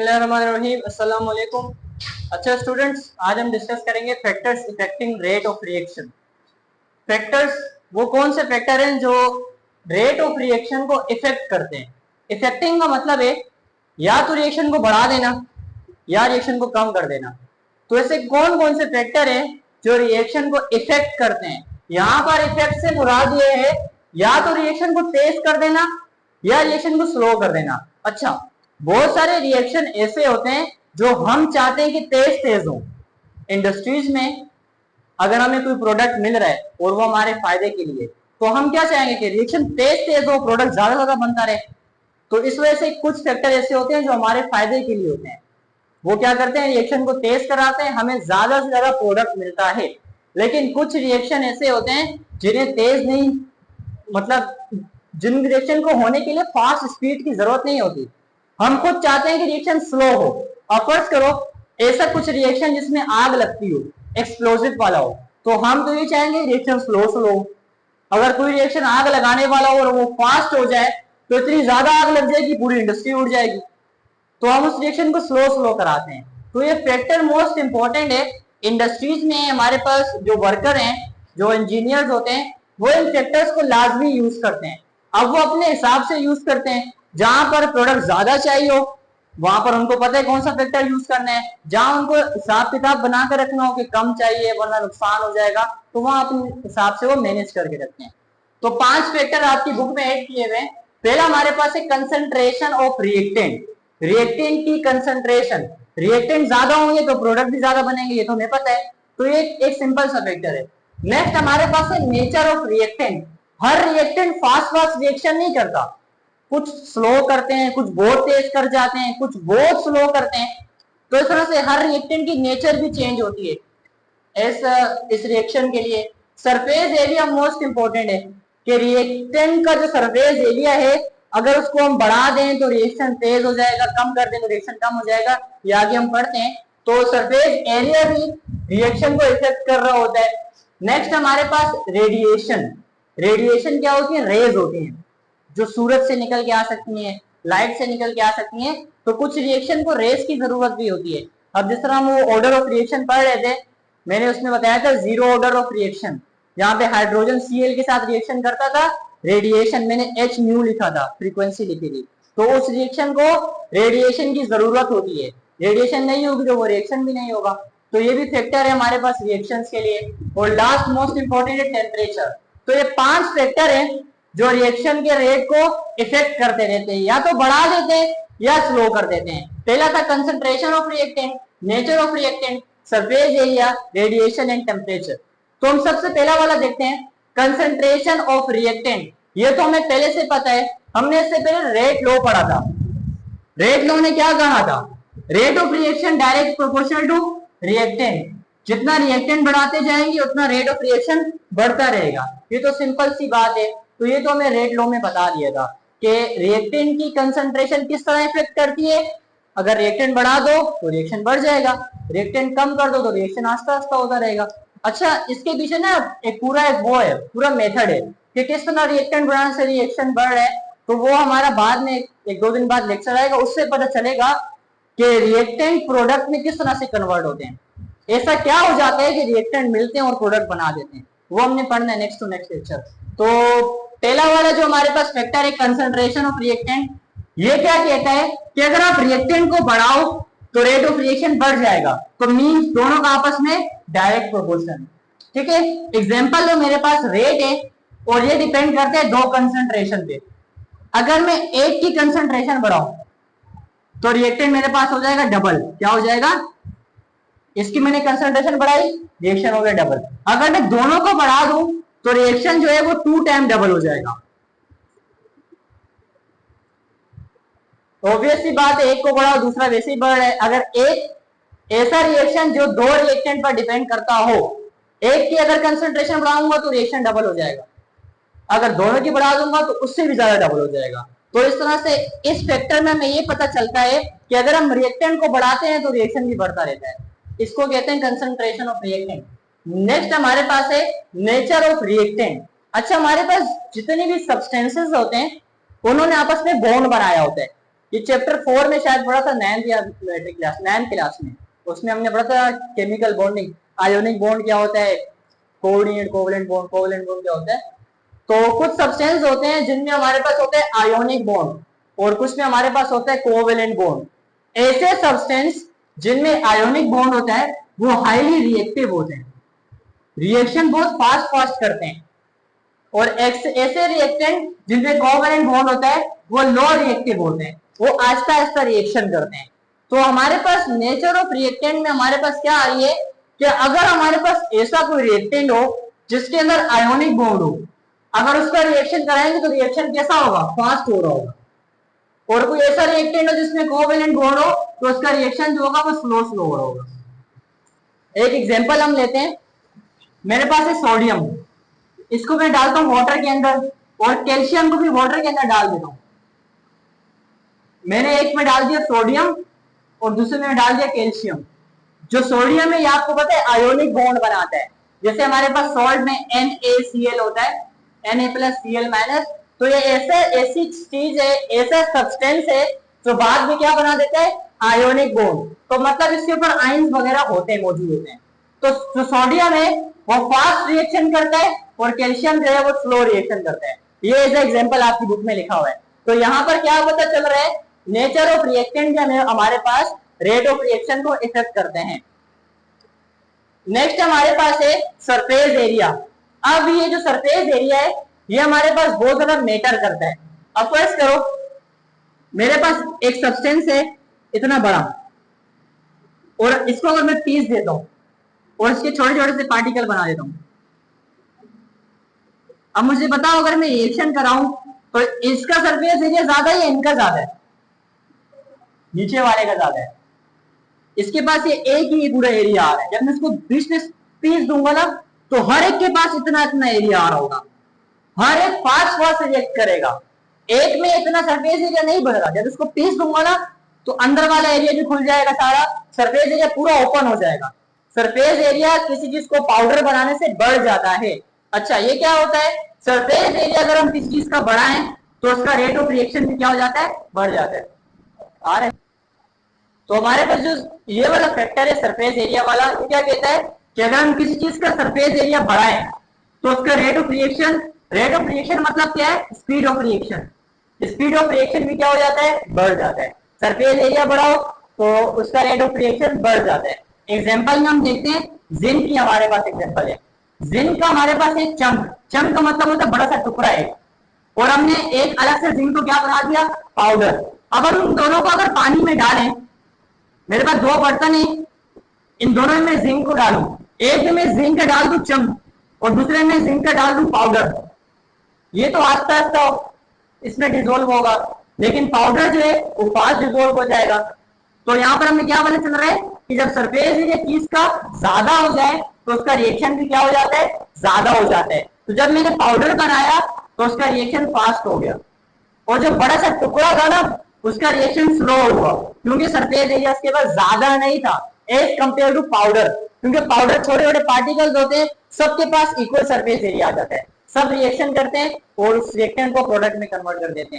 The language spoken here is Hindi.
बिस्मिल्लाहिर्रहमानिर्रहीम, अस्सलाम वालेकुम। अच्छा स्टूडेंट्स, आज हम डिस्कस करेंगे factors affecting rate of reaction. Factors वो कौन से फैक्टर हैं जो रेट ऑफ रिएक्शन को इफेक्ट करते हैं। इफेक्टिंग का मतलब है या तो रिएक्शन को बढ़ा देना या रिएक्शन को कम कर देना। तो ऐसे कौन कौन से फैक्टर हैं जो रिएक्शन को इफेक्ट करते हैं। यहाँ पर इफेक्ट से मुराद ये है या तो रिएक्शन को तेज कर देना या रिएक्शन को स्लो कर देना। अच्छा, बहुत सारे रिएक्शन ऐसे होते हैं जो हम चाहते हैं कि तेज तेज हो। इंडस्ट्रीज में अगर हमें कोई प्रोडक्ट मिल रहा है और वो हमारे फायदे के लिए, तो हम क्या चाहेंगे कि रिएक्शन तेज तेज हो, प्रोडक्ट ज्यादा ज्यादा बनता रहे। तो इस वजह से कुछ फैक्टर ऐसे होते हैं जो हमारे फायदे के लिए होते हैं। वो क्या करते हैं, रिएक्शन को तेज कराते हैं, हमें ज्यादा से ज्यादा प्रोडक्ट मिलता है। लेकिन कुछ रिएक्शन ऐसे होते हैं जिन्हें तेज नहीं, मतलब जिन रिएक्शन को होने के लिए फास्ट स्पीड की जरूरत नहीं होती। हम खुद चाहते हैं कि रिएक्शन स्लो हो। और फर्ज करो ऐसा कुछ रिएक्शन जिसमें आग लगती हो, एक्सप्लोजिव वाला हो, तो हम तो ये चाहेंगे रिएक्शन स्लो स्लो। अगर कोई रिएक्शन आग लगाने वाला हो और वो फास्ट हो जाए तो इतनी ज्यादा आग लग जाएगी पूरी इंडस्ट्री उड़ जाएगी। तो हम उस रिएक्शन को स्लो स्लो कराते हैं। तो ये फैक्टर मोस्ट इंपॉर्टेंट है। इंडस्ट्रीज में हमारे पास जो वर्कर हैं, जो इंजीनियर्स होते हैं, वो इन फैक्टर्स को लाजमी यूज करते हैं। अब वो अपने हिसाब से यूज करते हैं। जहां पर प्रोडक्ट ज्यादा चाहिए हो वहां पर उनको पता है कौन सा फैक्टर यूज करना है। जहां उनको हिसाब किताब बना कर रखना हो कि कम चाहिए वरना नुकसान हो जाएगा, तो वहां अपने हिसाब से वो मैनेज करके रखते हैं। तो 5 फैक्टर आपकी बुक में ऐड किए हुए। पहला हमारे पास है कंसंट्रेशन ऑफ रिएक्टेंट। रिएक्टेंट की कंसंट्रेशन, रिएक्टेंट ज्यादा होंगे तो प्रोडक्ट भी ज्यादा बनेंगे, ये तो हमें पता है। तो ये एक सिंपल सा फैक्टर है। नेक्स्ट हमारे पास है nature of reactant. Her reactant fast fast reaction नहीं करता, कुछ स्लो करते हैं, कुछ बहुत तेज कर जाते हैं, कुछ बहुत स्लो करते हैं। तो इस तरह से हर रिएक्टेंट की नेचर भी चेंज होती है। इस रिएक्शन के लिए सरफेस एरिया मोस्ट इंपोर्टेंट है कि रिएक्टेंट का जो सरफेस एरिया है अगर उसको हम बढ़ा दें तो रिएक्शन तेज हो जाएगा, कम कर दें तो रिएक्शन कम हो जाएगा। ये आगे हम पढ़ते हैं। तो सरफेस एरिया भी रिएक्शन को इफेक्ट कर रहा होता है। नेक्स्ट हमारे पास रेडिएशन। रेडिएशन क्या होती है, रेज होती है जो सूरज से निकल के आ सकती हैं, लाइट से निकल के आ सकती हैं। तो कुछ रिएक्शन को रेस की जरूरत भी होती है। अब जिस तरह हम वो ऑर्डर ऑफ रिएक्शन पढ़ रहे थे, मैंने उसमें बताया था जीरो ऑर्डर ऑफ रिएक्शन, जहां पे हाइड्रोजन Cl के साथ रिएक्शन करता था, रेडिएशन मैंने H म्यू लिखा था, फ्रीक्वेंसी लिखी थी। तो उस रिएक्शन को रेडिएशन की जरूरत होती है। रेडिएशन नहीं होगी तो वो रिएक्शन भी नहीं होगा। तो ये भी फैक्टर है हमारे पास रिएक्शंस के लिए। और लास्ट मोस्ट इंपोर्टेंट है टेम्परेचर। तो ये 5 फैक्टर हैं जो रिएक्शन के रेट को इफेक्ट करते रहते हैं, या तो बढ़ा देते हैं या स्लो कर देते हैं। पहला था concentration of reactant, nature of reactant, surface area, radiation and temperature. तो हम सबसे पहला वाला देखते हैं, कंसंट्रेशन ऑफ रिएक्टेंट। ये तो हमें पहले से पता है, हमने इससे पहले रेट लॉ पढ़ा था। रेट लॉ ने क्या कहा था, rate of reaction direct proportional to reactant. जितना रिएक्टेंट बढ़ाते जाएंगे उतना रेट ऑफ रिएक्शन बढ़ता रहेगा। ये तो सिंपल सी बात है। तो ये तो हमें रेट लॉ में बता दिया था कि रिएक्टेंट की कंसंट्रेशन किस तरह इफेक्ट करती है। अगर रिएक्टेंट बढ़ा दो तो रिएक्शन बढ़ जाएगा, रिएक्टेंट कम कर दो तो रिएक्शन आस्ता आस्ता होता रहेगा। अच्छा, इसके पीछे ना एक वो है, पूरा मेथड है कि किस तरह रिएक्टेंट बढ़ाने से रिएक्शन बढ़ रहा है। तो वो हमारा बाद में एक दो दिन बाद लेक्चर आएगा, उससे पता चलेगा कि रिएक्टेंट प्रोडक्ट में किस तरह से कन्वर्ट होते हैं। ऐसा क्या हो जाता है कि रिएक्टेंट मिलते हैं और प्रोडक्ट बना देते हैं, वो हमने पढ़ना है नेक्स्ट टू नेक्स्ट लेक्चर। तो पहला वाला जो हमारे पास फैक्टर है कंसंट्रेशन ऑफ रिएक्टेंट, ये क्या कहता है कि अगर आप रिएक्टेंट को बढ़ाओ तो रेट ऑफ रिएक्शन बढ़ जाएगा। तो मींस दोनों का आपस में डायरेक्ट प्रोपोर्शन। ठीक है, एग्जांपल जो मेरे पास रेट है और ये डिपेंड करते हैं दो कंसंट्रेशन पे। अगर मैं एक की कंसंट्रेशन बढ़ाऊं तो रिएक्टेंट मेरे पास हो जाएगा डबल। क्या हो जाएगा, इसकी मैंने कंसंट्रेशन बढ़ाई, रिएक्शन हो गया डबल। अगर मैं दोनों को बढ़ा दूं तो रिएक्शन जो है वो 2 टाइम डबल हो जाएगा। ऑब्वियस सी बात है, एक को बढ़ाओ दूसरा वैसे ही बढ़ रहा है। अगर एक ऐसा रिएक्शन जो दो रिएक्टेंट पर डिपेंड करता हो, एक की अगर कंसंट्रेशन बढ़ाऊंगा तो रिएक्शन डबल हो जाएगा, अगर दोनों की बढ़ा दूंगा तो उससे भी ज्यादा डबल हो जाएगा। तो इस तरह से इस फैक्टर में हमें ये पता चलता है कि अगर हम रिएक्टेंट को बढ़ाते हैं तो रिएक्शन भी बढ़ता रहता है। इसको कहते हैं कंसंट्रेशन ऑफ रिएक्टेंट। नेक्स्ट हमारे पास है नेचर ऑफ रिएक्टेंट। अच्छा, हमारे पास जितने भी सब्सटेंसेस होते हैं उन्होंने आपस में बॉन्ड बनाया होता है। ये चैप्टर 4 में शायद पढ़ा था, नाइन्थ क्लास में, उसमें हमने पढ़ा था केमिकल बॉन्डिंग, आयोनिक बॉन्ड क्या होता है, कोऑर्डिनेट कोवलेंट बॉन्ड क्या होता है। तो कुछ सब्सटेंस होते हैं जिनमें हमारे पास होता है आयोनिक बॉन्ड और कुछ में हमारे पास होता है कोवलेंट बॉन्ड। ऐसे सब्सटेंस जिनमें आयोनिक बॉन्ड होता है वो हाईली रिएक्टिव होते हैं, रिएक्शन बहुत फास्ट करते हैं, और ऐसे रिएक्टेंट जिनमें कोवलेंट बॉन्ड होता है वो लो रिएक्टिव होते हैं, वो आहिस्ता आहिस्ता रिएक्शन करते हैं। तो हमारे पास नेचर ऑफ रिएक्टेंट में हमारे पास क्या आ रही है कि अगर हमारे पास ऐसा कोई रिएक्टेंट हो जिसके अंदर आयोनिक बॉन्ड हो, अगर उसका रिएक्शन कराएंगे तो रिएक्शन कैसा होगा, फास्ट हो रहा होगा, और कोई ऐसा रिएक्टेंट हो जिसमें कोवलेंट बॉन्ड हो तो उसका रिएक्शन जो होगा वो स्लो हो रहा होगा। एक एग्जांपल हम लेते हैं, मेरे पास है सोडियम, इसको मैं डालता हूं वाटर के अंदर और कैल्शियम को भी वाटर के अंदर डाल देता हूं। मैंने एक में डाल दिया सोडियम और दूसरे में डाल दिया कैल्शियम। जो सोडियम है ये आपको पता है आयोनिक बॉन्ड बनाता है, जैसे हमारे पास सॉल्ट में NaCl होता है, Na+Cl-, तो ये ऐसी चीज है, ऐसा सब्सटेंस है जो बाद में क्या बना देता है, आयोनिक बॉन्ड। तो मतलब इसके ऊपर आयंस वगैरह होते हैं, मौजूद होते हैं। तो जो सोडियम है वो फास्ट रिएक्शन करता है और कैल्शियम जो है वो स्लो रिएक्शन करता है। ये एज एग्जांपल आपकी बुक में लिखा हुआ है। तो यहाँ पर क्या पता चल रहा है, नेचर ऑफ रिएक्टेंट जो हमारे पास रेट ऑफ रिएक्शन को इफेक्ट करते हैं। नेक्स्ट हमारे पास है सरफेस एरिया। अब ये जो सरफेस एरिया है ये हमारे पास बहुत ज्यादा मैटर करता है। अब फर्स्ट करो, मेरे पास एक सब्सटेंस है इतना बड़ा, और इसको अगर मैं पीस देता हूं और इसके छोटे छोटे से पार्टिकल बना देता हूं, अब मुझे बताओ अगर मैं रिएक्शन कराऊं तो इसका सरफेस एरिया ज्यादा है या इनका ज्यादा है, नीचे वाले का ज्यादा है। इसके पास ये एक ही पूरा एरिया आ रहा है, जब मैं इसको बीच में पीस दूंगा ना तो हर एक के पास इतना इतना एरिया आ रहा होगा, हर एक फास्ट रिएक्ट करेगा, एक में इतना सरफेस एरिया नहीं बढ़ेगा। जब इसको पीस दूंगा ना तो अंदर वाला एरिया जो खुल जाएगा, सारा सरफेस एरिया पूरा ओपन हो जाएगा। सरफेस एरिया किसी चीज को पाउडर बनाने से बढ़ जाता है। अच्छा, ये क्या होता है, सरफेस एरिया अगर हम किसी चीज का बढ़ाएं तो उसका रेट ऑफ रिएक्शन भी क्या हो जाता है, बढ़ जाता है। आ रहा है? तो हमारे पास जो ये वाला फैक्टर है सरफेस एरिया वाला, ये क्या कहता है कि अगर हम किसी चीज का सरफेस एरिया बढ़ाएं तो उसका रेट ऑफ रिएक्शन मतलब क्या है, speed of reaction. Speed of reaction भी क्या हो जाता है, बढ़ जाता है। सरफेस एरिया बढ़ाओ तो उसका रेट ऑफ रिएक्शन बढ़ जाता है। एग्जांपल में हम देखते हैं, जिंक की हमारे पास एग्जांपल है। जिंक का हमारे पास एक चंक का मतलब होता है बड़ा सा टुकड़ा है, और हमने एक अलग से जिंक को क्या बना दिया, पाउडर। अब हम इन दोनों को अगर पानी में डालें, मेरे पास दो बर्तन है, इन दोनों में जिंक को डालूं, एक में जिंक डाल दूं चंक और दूसरे में जिंक डाल दूं पाउडर, ये तो आस्ता आस्ता इसमें डिसोल्व होगा, लेकिन पाउडर जो है वो फास्ट डिसोल्व हो जाएगा। तो यहाँ पर हमें क्या पता चल रहा है कि जब सरफेस एरिया चीज का ज्यादा हो जाए तो उसका रिएक्शन भी क्या हो जाता है, ज्यादा हो जाता है। तो जब मैंने पाउडर बनाया तो उसका रिएक्शन फास्ट हो गया, और जो बड़ा सा टुकड़ा था ना उसका रिएक्शन स्लो हुआ, क्योंकि सरफेस एरिया उसके पास ज्यादा नहीं था एज कंपेयर टू पाउडर। क्योंकि पाउडर छोटे छोटे पार्टिकल्स होते हैं, सबके पास इक्वल सरफेस एरिया आ जाता है, सब रिएक्शन करते हैं और उस रिएक्टेंट को प्रोडक्ट में कन्वर्ट कर देते हैं।